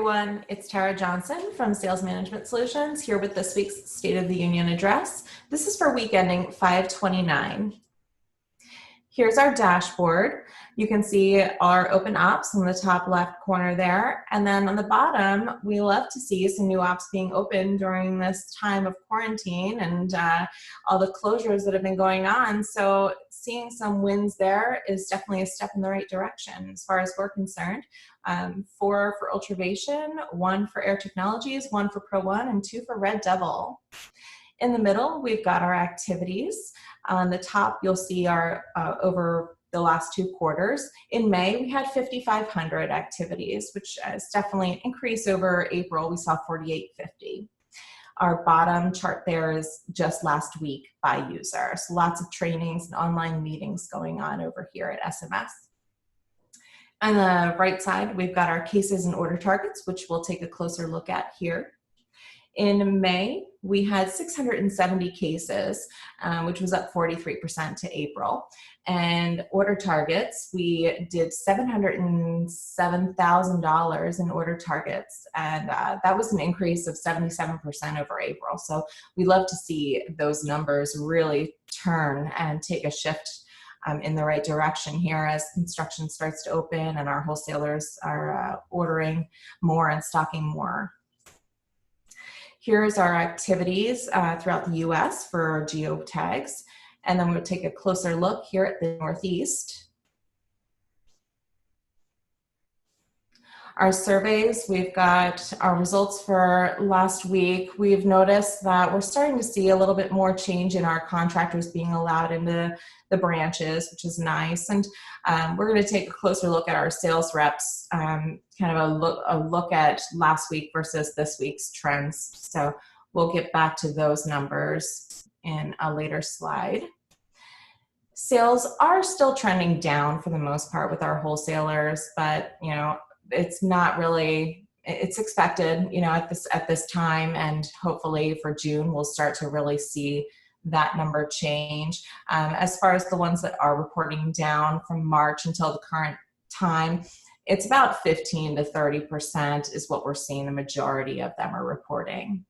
Everyone, it's Tara Johnson from Sales Management Solutions here with this week's State of the Union address. This is for week ending 5/29. Here's our dashboard. You can see our open ops in the top left corner there. And then on the bottom, we love to see some new ops being open during this time of quarantine and all the closures that have been going on. So seeing some wins there is definitely a step in the right direction as far as we're concerned. 4 for Ultravation, 1 for Air Technologies, 1 for Pro One, and 2 for Red Devil. In the middle, we've got our activities. On the top, you'll see our over the last 2 quarters. In May, we had 5,500 activities, which is definitely an increase over April. We saw 4,850. Our bottom chart there is just last week by user. So lots of trainings and online meetings going on over here at SMS. On the right side, we've got our cases and order targets, which we'll take a closer look at here. In May, we had 670 cases, which was up 43% to April. And order targets, we did $707,000 in order targets, and that was an increase of 77% over April. So we love to see those numbers really turn and take a shift in the right direction here as construction starts to open and our wholesalers are ordering more and stocking more. Here's our activities throughout the US for GeoTags. And then we'll take a closer look here at the Northeast. Our surveys, we've got our results for last week. We've noticed that we're starting to see a little bit more change in our contractors being allowed into the branches, which is nice. And we're going to take a closer look at our sales reps, kind of a look at last week versus this week's trends. So we'll get back to those numbers in a later slide. Sales are still trending down for the most part with our wholesalers, but you know, it's not really, it's expected, you know, at this time, and hopefully for June we'll start to really see that number change. As far as the ones that are reporting down from March until the current time, it's about 15 to 30% is what we're seeing. The majority of them are reporting.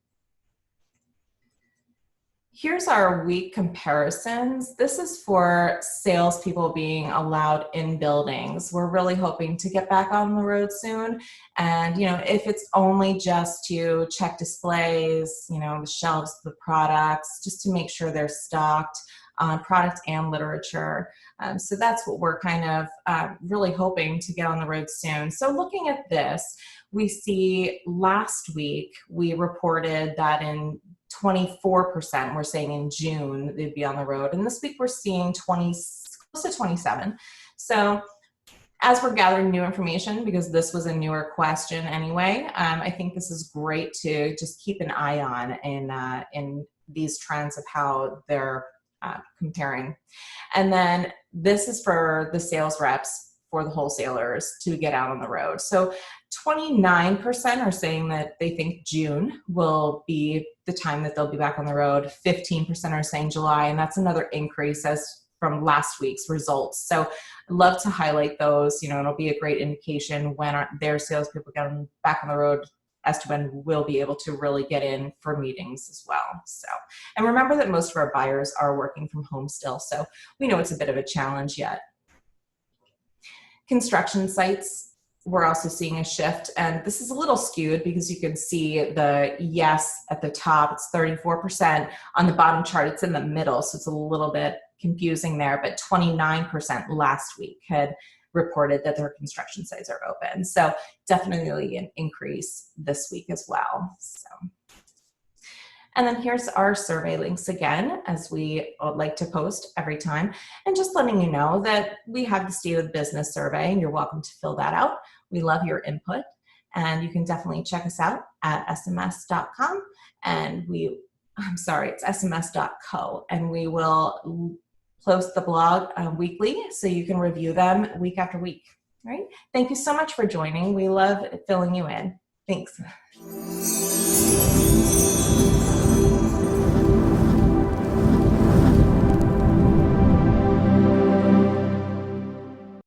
Here's our week comparisons. This is for salespeople being allowed in buildings. We're really hoping to get back on the road soon. And, you know, if it's only just to check displays, you know, the shelves of the products, just to make sure they're stocked on product and literature. So that's what we're kind of really hoping to get on the road soon. So looking at this, we see last week we reported that in 24%, we're saying in June they'd be on the road. And this week we're seeing close to 27. So as we're gathering new information, because this was a newer question anyway, I think this is great to just keep an eye on in these trends of how they're comparing. And then this is for the sales reps for the wholesalers to get out on the road. So 29% are saying that they think June will be the time that they'll be back on the road. 15% are saying July, and that's another increase as from last week's results. So I'd love to highlight those. You know, it'll be a great indication when their salespeople get back on the road as to when we'll be able to really get in for meetings as well. So, and remember that most of our buyers are working from home still, so we know it's a bit of a challenge yet. Construction sites, we're also seeing a shift, and this is a little skewed because you can see the yes at the top, it's 34%. On the bottom chart, it's in the middle, so it's a little bit confusing there, but 29% last week had reported that their construction sites are open. So definitely an increase this week as well. So. And then here's our survey links again, as we like to post every time. And just letting you know that we have the State of the Business survey, and you're welcome to fill that out. We love your input, and you can definitely check us out at sms.com. And it's sms.co. And we will post the blog weekly, so you can review them week after week. All right? Thank you so much for joining. We love filling you in. Thanks.